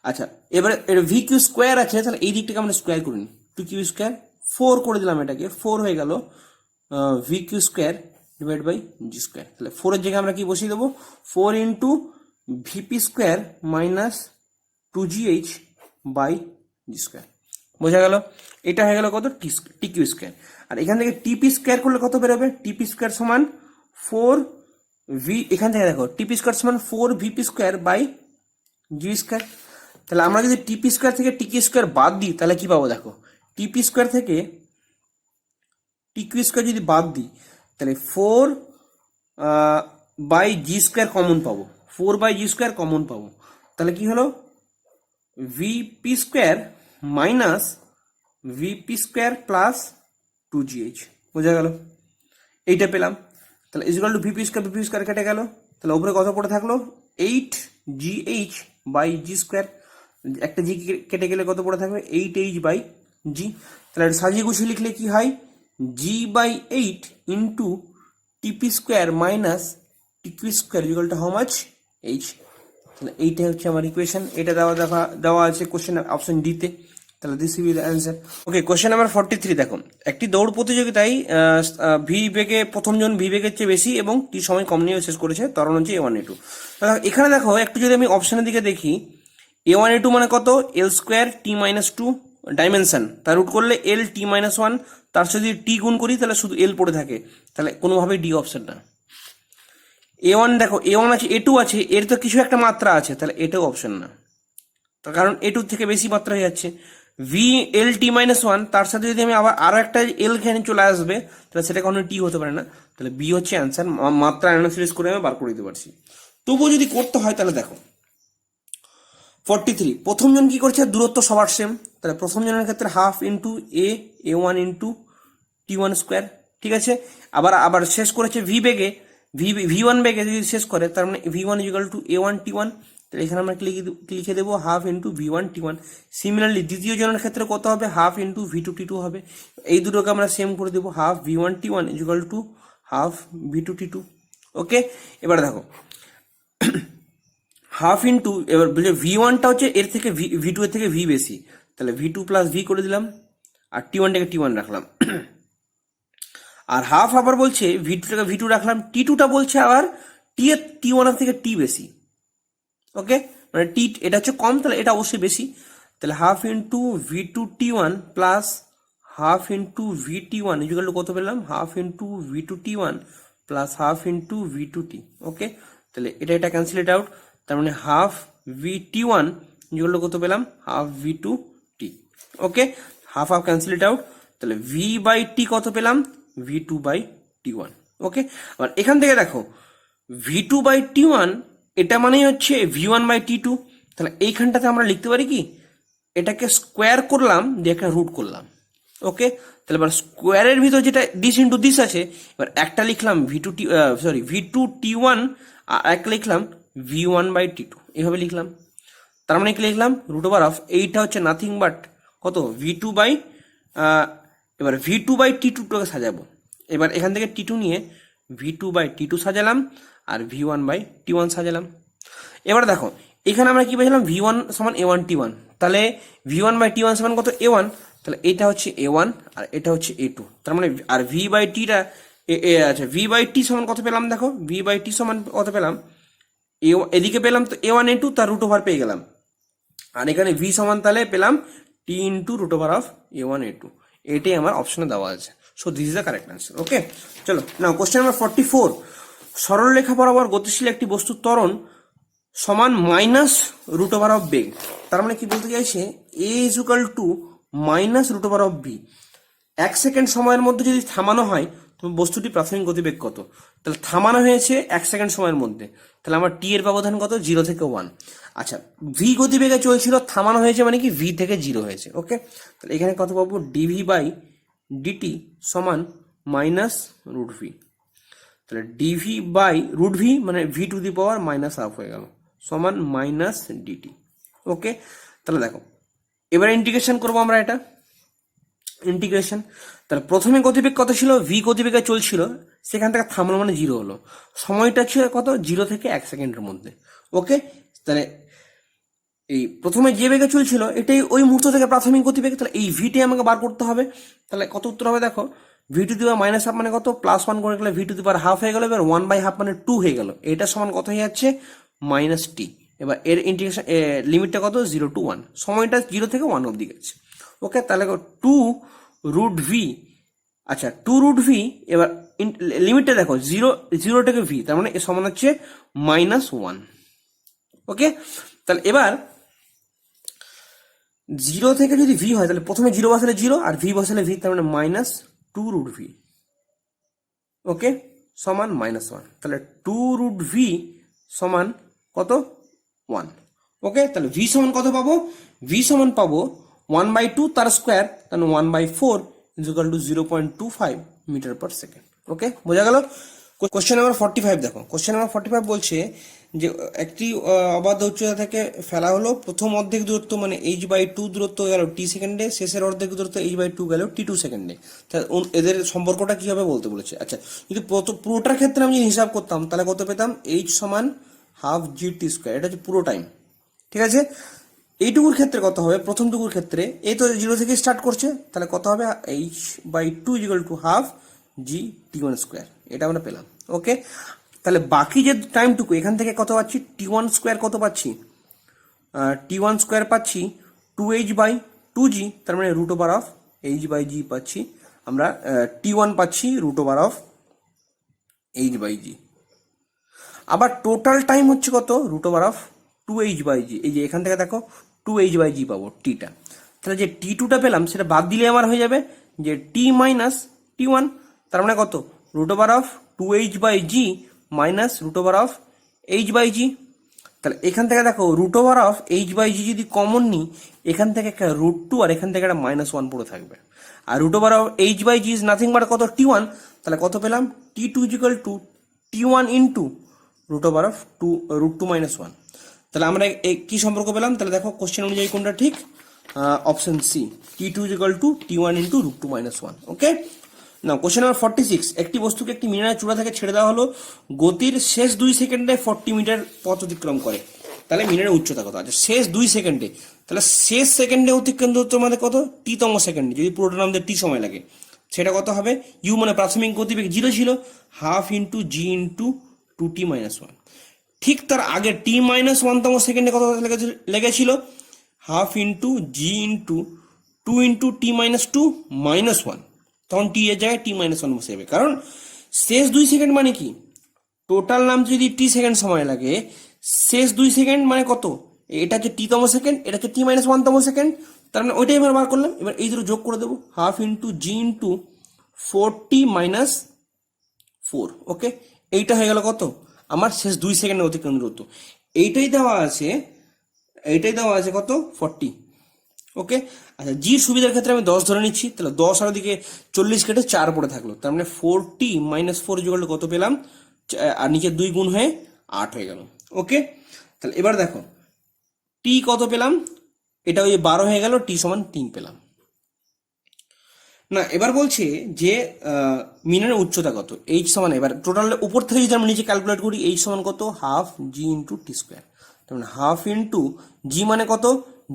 আচ্ছা এবারে এটা ভিকিউ স্কোয়ার আছে, তাহলে এই দিকটাকে আমরা স্কোয়ার করে নিই, 2Q স্কোয়ার 4 করে দিলাম, এটাকে 4 হয়ে গেল VQ square divide by G square. তাহলে 4 এর জায়গায় আমরা কি বসিয়ে দেবো 4 into VP square minus 2GH by G square. বোঝা গেল, এটা হয়ে গেল কত টি কিউ স্কোয়ার। আর এখান থেকে টিপি স্কোয়ার করলে কত বেরোবে, টিপি স্কোয়ার সমান 4 ভি, এখান থেকে দেখো টিপি স্কোয়ার সমান 4 VP square by G square. তাহলে আমরা যদি টিপি স্কোয়ার থেকে টিকি স্কোয়ার বাদ দিই তাহলে কি পাবো, দেখো টিপি স্কোয়ার থেকে টিকিউ স্কোয়ার যদি বাদ দিই তাহলে 4/g স্কোয়ার কমন পাবো, 4/g স্কোয়ার কমন পাবো। তাহলে কি হলো VP square minus VP square plus 2GH। বোঝা গেল, এইটা পেলাম। তাহলে ইকুয়াল টু ভিপি স্কোয়ার কেটে গেল, তাহলে উপরে কত পড়ে থাকলো 8GH বাই জি স্কোয়ার। একটা জি কেটে গেলে কত পড়ে থাকবে 8H/g। তাহলে সাজিয়ে গুছিয়ে লিখলে কি হয় G/8 ইন্টু টিপি square minus TQ square equal two how much H। তাহলে এইটাই হচ্ছে আমার ইকুয়েশন, এটা দেওয়া আছে কোশ্চেন অপশন ডি তে। তাহলে this will be the answer. Okay, question number 43 দেখো, একটি দৌড় প্রতিযোগিতায় ভি বেগে প্রথমজন ভি বেগের চেয়ে বেশি এবং টি সময় কম নিয়ে শেষ করেছে, ত্বরণ হচ্ছে A1 A2। এখানে দেখো একটু যদি আমি অপশনের দিকে দেখি, A1 A2 মানে কত L স্কোয়ার T-2 ডাইমেনশন, তার রুট করলে L T-1, তার সাথে যদি টি গুণ করি তাহলে শুধু এল পড়ে থাকে, তাহলে কোনোভাবেই ডি অপশন না। A1 দেখো A1 আছে A2 আছে, এর তো কিছু একটা মাত্রা আছে, তাহলে এটাও অপশন না, তার কারণ A2 থেকে বেশি মাত্রা হয়ে যাচ্ছে। ভি এল T-1, তার সাথে যদি আমি আবার আরো একটা এল এখানে চলে আসবে তাহলে সেটা কোনো টি হতে পারে না, তাহলে বি হচ্ছে অ্যান্সার। মাত্রা অ্যানালাইসিস করে আমি বার করে দিতে পারছি। তবুও যদি করতে হয় তাহলে দেখো 43 প্রথম জন কি করছে, দূরত্ব সবার সেম, তাহলে প্রথম জনের ক্ষেত্রে half into A1 into T1 square, ঠিক আছে। আবার শেষ করেছে ভি বেগে, V1 বেগে যদি শেষ করে তার মানে V1 equal to A1 T1, তাহলে এখানে আমরা লিখে দেবো half into V1 T1। Similarly দ্বিতীয় জনের ক্ষেত্রে কত হবে হাফ ইন্টু V2 T2 হবে, এই দুটোকে আমরা সেম করে দেবো, half V1 T1 equal to half V2 T2। ওকে, এবার দেখো হাফ ইন্টু, এবার বলছে V1টা হচ্ছে এর থেকে V2 এর থেকে ভি বেশি, তাহলে V2 প্লাস ভি করে দিলাম, আর T1টাকে T1 রাখলাম। আর হাফ আবার বলছে V2টাকে V2 রাখলাম, T2টা বলছে আবার T1 এর থেকে টি বেশি, ওকে, মানে টি এটা হচ্ছে কম, তাহলে এটা অবশ্যই বেশি। তাহলে half into V two T one plus half into V T one equal to কত পেলাম, half into V two T one plus half into V two T. Okay, তাহলে এটা ক্যান্সেল ইট আউট, তার মানে half V T one equal to কত পেলাম, half V two T. Okay, half cancel it out, তাহলে V by T কত পেলাম, V two by T one. Okay, আবার এখান থেকে দেখো V two by T one এটা মানেই হচ্ছে V one by T two. তাহলে এইখানটাতে আমরা লিখতে পারি কি, এটাকে স্কোয়ার করলাম দিয়ে একটা রুট করলাম। ওকে, তাহলে এবার স্কোয়ারের ভিতর যেটা দিস ইন্টু দিস আছে, এবার একটা লিখলাম V two T V two T one, আর একটা লিখলাম V one by T two, এইভাবে লিখলাম। তার মানে কি লিখলাম, রুট ওভার অফ এইটা হচ্ছে নাথিং বাট কত, ভি টু বাই, এবার ভি টু বাই টি টুটাকে সাজাবো। এবার এখান থেকে টি টু নিয়ে V two by T two সাজালাম, আর V one by T one সাজালাম। এবার দেখো এখানে আমরা কি পেয়েছিলাম, ভি ওয়ান সমান এ ওয়ান টি ওয়ান, তাহলে V one by T one সমান কত, এ ওয়ান, তাহলে এটা হচ্ছে এ ওয়ান আর এটা হচ্ছে এ টু। তার মানে আর ভি বাই টিটা আচ্ছা ভি বাই টি সমান কত পেলাম, দেখো ভি বাই টি সমান কত পেলাম, এদিকে পেলাম তো এ ওয়ান এ টু, তার রুট ওভার পেয়ে গেলাম। আর এখানে ভি সমান তাহলে পেলাম T into root over of A one A two, এটাই আমার অপশনে দেওয়া আছে। So this is the correct answer. Okay, চলো নাও কোশ্চেন নাম্বার 44, সরল রেখা বরাবর গতিশীল একটি বস্তুর ত্বরণ সমান মাইনাস রুট ওভার অফ বেগ। তার মানে কি বলতে চাইছে, A is equal to minus root over of B. 1 second সময়ের মধ্যে যদি থামানো হয় তবে বস্তুটি প্রাথমিক গতিবেগ কত। তাহলে থামানো হয়েছে 1 সেকেন্ড সময়ের মধ্যে, তাহলে আমার টি এর ব্যবধান কত, 0 থেকে 1। আচ্ছা ভি গতিবেগে চলছিল, থামানো হয়েছে মানে কি ভি থেকে 0 হয়েছে। ওকে, তাহলে এখানে কত পাবো, ডিভি বাই ডিটি সমান মাইনাস রুট ভি। তাহলে ডিভি বাই রুট ভি মানে V to the power minus half হয়ে গেল, সমান মাইনাস ডিটি। ওকে, তাহলে দেখো এবার ইন্টিগ্রেশন করবো আমরা, এটা ইন্টিগ্রেশন। তাহলে প্রথমে গতিবেগ কত ছিল, ভি গতিবেগে চলছিল, সেখান থেকে থামানো মানে 0 হলো, সময়টা ছিল কত, 0 থেকে 1 সেকেন্ডের মধ্যে। ওকে, তাহলে এই প্রথমে যে বেগে চলছিল এটাই ওই মুহূর্ত থেকে প্রাথমিক গতিবেগ, তাহলে এই ভিটি আমাকে বার করতে হবে। তাহলে কত উত্তর হবে, দেখো V to the power minus half মানে কত, প্লাস 1 করে গেলে V to the power half হয়ে গেল, এবার 1 বাই হাফ মানে 2 হয়ে গেল, এটা সমান কত হয়ে যাচ্ছে, মাইনাস টি। এবার এর ইন্টিগ্রেশন লিমিটটা কত, 0 to 1, সময়টা 0 থেকে 1 অবধি গেছে। ওকে, তাহলে 2 রুট ভি, আচ্ছা 2 রুট ভি, এবার লিমিটটা দেখো 0 থেকে ভি, তার মানে এর সমান হচ্ছে মাইনাস 1। ওকে, তাহলে এবার 0 থেকে যদি ভি হয় তাহলে প্রথমে 0 বসালে 0 আর ভি বসালে ভি, তার মানে মাইনাস 2 রুট ভি। ওকে, সমান মাইনাস 1, তাহলে 2 রুট ভি সমান কত, 1। ওকে, তাহলে ভি সমান কত পাবো, ভি সমান পাবো 1/2 তার স্কোয়ার, তাহলে 1/4 is equal to 0.25 metre per second. Okay, বোঝা গেল। কোশ্চেন নাম্বার 45 দেখো, কোশ্চেন নাম্বার 45 বলছে যে একটি অবাধ উচ্চতা থেকে ফেলা হলো, প্রথম অর্ধেক দূরত্ব মানে h/2 দূরত্ব গেল টি সেকেন্ডে, শেষের অর্ধেক দূরত্ব h/2 গেল t2 সেকেন্ডে। তাহলে এদের সম্পর্কটা কি হবে বলতে বলেছে। আচ্ছা যদি পুরোটার ক্ষেত্রে আমি হিসাব করতাম তাহলে কত পেতাম, h সমান হাফ জি টি স্কোয়ার, এটা হচ্ছে পুরো টাইম। ঠিক আছে, এইটুকুর ক্ষেত্রে কত হবে, প্রথম টুকুর ক্ষেত্রে এই তো 0 থেকে স্টার্ট করছে, তাহলে কত হবে, h/2 equal to half G T one square, এটা আমরা পেলাম। ওকে, তাহলে বাকি যে টাইমটুকু এখান থেকে কত পাচ্ছি, টি ওয়ান স্কোয়ার কত পাচ্ছি, টি ওয়ান স্কোয়ার পাচ্ছি 2h/2g, তার মানে রুট ওভার অফ h/g পাচ্ছি আমরা, টি ওয়ান পাচ্ছি রুট ওভার অফ h/g। আবার টোটাল টাইম হচ্ছে কত, রুট ওভার অফ 2h/g, এই যে এখান থেকে দেখো 2h/g পাবো টিটা, তাহলে যে টি টুটা পেলাম সেটা বাদ দিলে আমার হয়ে যাবে যে টি মাইনাস টি ওয়ান, তার মানে কত, root over of 2h/g minus root over of h/g। তাহলে এখান থেকে দেখো রুট ওভার অফ h/g যদি কমন নিই, এখান থেকে একটা √2 আর এখান থেকে একটা -1 পড়ে থাকবে, আর root over of h/g is nothing but কত, টি1, তাহলে কত পেলাম, টি2 ইকুয়াল টু টি1 ইন্টু রুট ওভার অফ √2 - 1। তাহলে আমরা কি সম্পর্ক পেলাম, তাহলে দেখো কোশ্চেন অনুযায়ী কোনটা ঠিক, অপশন সি, টি2 ইকুয়াল টু টি1 ইন্টু √2 - 1। ওকে, না কোশ্চেন নাম্বার 46, একটি বস্তুকে একটি মিনারের চূড়া থেকে ছেড়ে দেওয়া হলো, গতির শেষ 2 সেকেন্ডে 40 মিটার পথ অতিক্রম করে, তাহলে মিনারের উচ্চতা কত, আচ্ছা শেষ 2 সেকেন্ডে, তাহলে শেষ সেকেন্ডে অতিক্রান্ত তোমাদের কত, টি-তম সেকেন্ডে, যদি পুরোটা আমাদের টি সময় লাগে সেটা কত হবে, ইউ মানে প্রাথমিক গতিবেগ 0 ছিল, হাফ ইন্টু জি ইন্টু 2t - 1। ঠিক তার আগে টি মাইনাস ওয়ানতম সেকেন্ডে কত লেগেছিল, হাফ ইন্টু জি into two into T minus two minus one, তখন টি এর জায়গায় টি মাইনাস ওয়ান বসে যাবে। কারণ শেষ 2 সেকেন্ড মানে কি, টোটাল নাম যদি টি সেকেন্ড সময় লাগে, শেষ 2 সেকেন্ড মানে কত, এটা হচ্ছে টি তম সেকেন্ড, এটা হচ্ছে টি মাইনাস ওয়ানতম সেকেন্ড, তার মানে ওইটাই আমরা বার করলাম। এবার এই দুটো যোগ করে দেবো, হাফ ইন্টু জি ইন্টু 4t মাইনাস 4। ওকে, এইটা হয়ে গেল কত, আমার শেষ 2 সেকেন্ডের অতিক্রম দূরত্ব। এইটাই দেওয়া আছে কত, 40। ওকে, আচ্ছা জির সুবিধার ক্ষেত্রে আমি 10 ধরে নিচ্ছি, তাহলে 10 আর দিকে 40 কেটে 4 পড়ে থাকলো, তার মানে 4t মাইনাস 4 ইকুয়াল টু কত পেলাম, আর নিচে 2 গুণ হয়ে 8 হয়ে গেল। ওকে, তাহলে এবার দেখো টি কত পেলাম, এটা ওই 12 হয়ে গেল, টি সমান 3 পেলাম না। এবার বলছে যে মিনারের উচ্চতা কত, এইচ সমান, এবার টোটাল উপর থেকে যদি আমরা নিচে ক্যালকুলেট করি, এইচ সমান কত, হাফ জি ইন্টু টি স্কোয়ার, তার মানে হাফ ইন্টু জি মানে কত,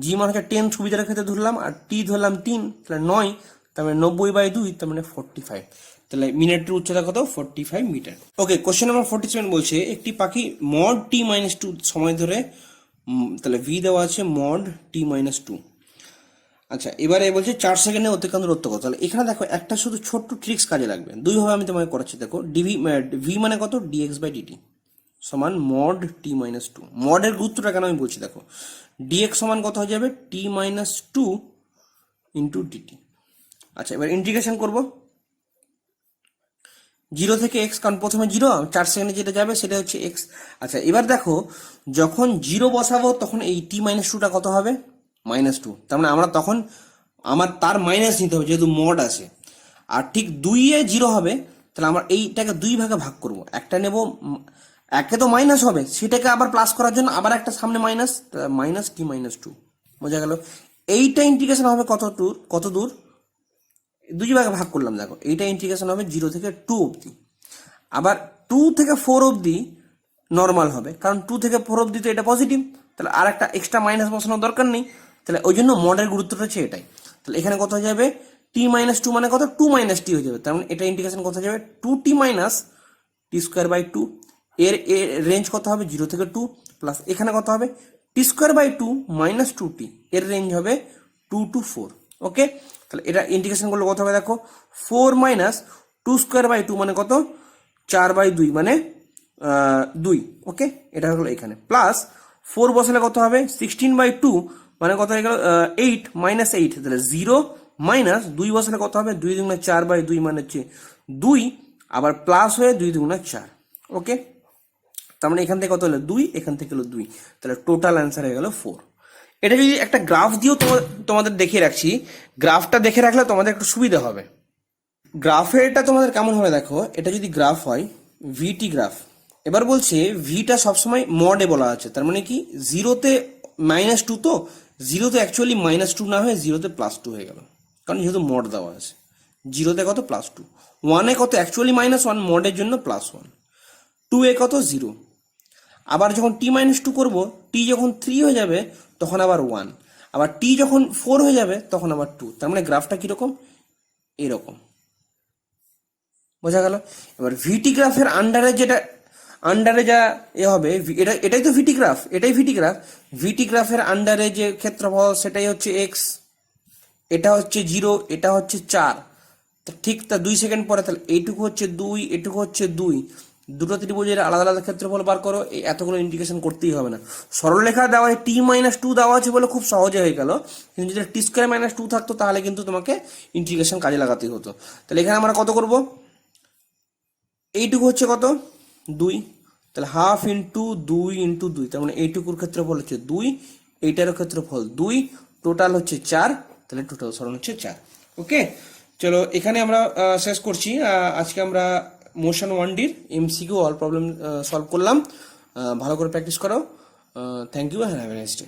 জি মানে হচ্ছে 10 সুবিধার ক্ষেত্রে ধরলাম, আর টি ধরলাম 3, তাহলে 9, তার মানে 90/2, তার মানে 45। তাহলে মিনিটের উচ্চতা কত, 45 মিটার। ওকে, কোশ্চেন নাম্বার 47 বলছে একটি পাখি মড টি মাইনাস 2 সময় ধরে, তাহলে ভি দেওয়া আছে মড টি মাইনাস 2। আচ্ছা, এবারে বলছে 4 সেকেন্ডে অতিক্রান্ত দূরত্ব কত। তাহলে এখানে দেখো একটা শুধু ছোট্ট ট্রিক্স কাজে লাগবে, দুইভাবে আমি তোমাকে করাচ্ছি। দেখো ডিভি ভি মানে কত, ডিএক্স বাই ডিটি সমান মড টি মাইনাস 2। মডের গুরুত্বটা কেন আমি বলছি, দেখো ডিএক্স সমান কত হয়ে যাবে, টি মাইনাস 2 ইন্টু ডিটি। আচ্ছা, এবার ইন্টিগ্রেশন করব 0 থেকে এক্স, কারণ প্রথমে 0, 4 সেকেন্ডে যেটা যাবে সেটা হচ্ছে এক্স। আচ্ছা, এবার দেখো যখন 0 বসাবো তখন এই টি মাইনাস 2টা কত হবে, -2, তার মানে আমরা তখন তার মাইনাস নিতে হবে যেহেতু মড আছে। আর ঠিক 2 এ 0 হবে, তাহলে আমরা এইটাকে 2 ভাগে ভাগ করব, একটা নেব, একে তো মাইনাস হবে, সেটাকে আবার প্লাস করার জন্য আবার একটা সামনে মাইনাস, মাইনাস টি মাইনাস 2, বোঝা গেল। এইটা ইন্টিগ্রেশন হবে কত দূর 2 ভাগে ভাগ করলাম, দেখো এইটা ইন্টিগ্রেশন হবে 0 থেকে 2 অবধি, আবার 2 থেকে 4 অবধি নর্মাল হবে, কারণ 2 থেকে 4 অবধি তো এটা পজিটিভ, তাহলে আর একটা এক্সট্রা মাইনাস বসানোর দরকার নেই। তাহলে ওই জন্য মডের গুরুত্বটা হচ্ছে এটাই। তাহলে এখানে কত হয়ে যাবে, টি মাইনাস 2 মানে কত, 2 মাইনাস টি হয়ে যাবে, তার মানে এটা ইন্টিগ্রেশন কত হয়ে যাবে, 2t minus T square by 2। এর রেঞ্জ কত হবে, 0 থেকে 2, প্লাস এখানে কত হবে, টি স্কোয়ার বাই 2 মাইনাস 2t, এর রেঞ্জ হবে 2 to 4। ওকে, তাহলে এটা ইন্টিগ্রেশন করলে কত হবে, দেখো 4 মাইনাস 2 স্কোয়ার বাই 2 মানে কত, 4/2 মানে 2। ওকে, এটা হলো এখানে, প্লাস 4 বসালে কত হবে, 16/2 মানে কত হয়ে গেল, 8 মাইনাস 8, তাহলে 0 মাইনাস 2 বসালে কত হবে, 2 দুগুণে 4/2 মানে হচ্ছে 2, আবার প্লাস হয়ে 2 দুগুণে 4। ওকে, তার মানে এখান থেকে কত হলো 2, এখান থেকে হলো 2, তাহলে টোটাল অ্যান্সার হয়ে গেল 4। এটা যদি একটা গ্রাফ দিয়েও তোমাদের দেখিয়ে রাখছি, গ্রাফটা দেখে রাখলে তোমাদের একটু সুবিধা হবে। গ্রাফে এটা তোমাদের কেমন হবে, দেখো এটা যদি গ্রাফ হয় ভিটি গ্রাফ, এবার বলছে ভিটা সবসময় মডে বলা আছে, তার মানে কি 0-তে -2, তো 0-তে অ্যাকচুয়ালি -2 না হয়ে 0-তে +2 হয়ে গেল, কারণ যেহেতু মড দেওয়া আছে। 0-তে কত, +2, 1-এ কত, অ্যাকচুয়ালি -1, মডের জন্য +1, 2-এ কত, 0। আবার যখন t-2 করব, t যখন 3 হয়ে যাবে তখন আবার 1, আবার t যখন 4 হয়ে যাবে তখন আবার 2, তার মানে গ্রাফটা কিরকম, এরকম, বোঝা গেল। এবার ভিটি গ্রাফের আন্ডারে যা হবে, এটাই তো ভিটি গ্রাফ, ভিটি গ্রাফের আন্ডারে যে ক্ষেত্রফল সেটাই হচ্ছে এক্স, এটা হচ্ছে 0, এটা হচ্ছে 4, ঠিক তা 2 সেকেন্ড পরে, তাহলে এইটুকু হচ্ছে 2, এটুকু হচ্ছে 2, দুটো ত্রিভুজের আলাদা আলাদা ক্ষেত্রফল বার করো, এই এতগুলো ইন্টিগ্রেশন করতেই হবে না। সরলরেখা দেওয়া হয় t-2 দেওয়া আছে বলে খুব সহজে হয়ে গেল, কিন্তু যদি টি স্কোয়ার -2 থাকতো তাহলে কিন্তু তোমাকে ইন্টিগ্রেশন কাজে লাগাতেই হতো। তাহলে এখানে আমরা কত করব, এইটুকু হচ্ছে কত, 2, তাহলে হাফ ইন্টু 2 ইন্টু 2, তার মানে এইটুকুর ক্ষেত্রফল হচ্ছে 2, এইটারও ক্ষেত্রফল 2, টোটাল হচ্ছে 4, তাহলে টোটাল সরণ হচ্ছে 4। ওকে, চলো এখানে আমরা শেষ করছি। আজকে আমরা মোশন 1Dর এমসিকিউ অল প্রবলেম সলভ করলাম, ভালো করে প্র্যাকটিস করো। Thank you, have a nice day.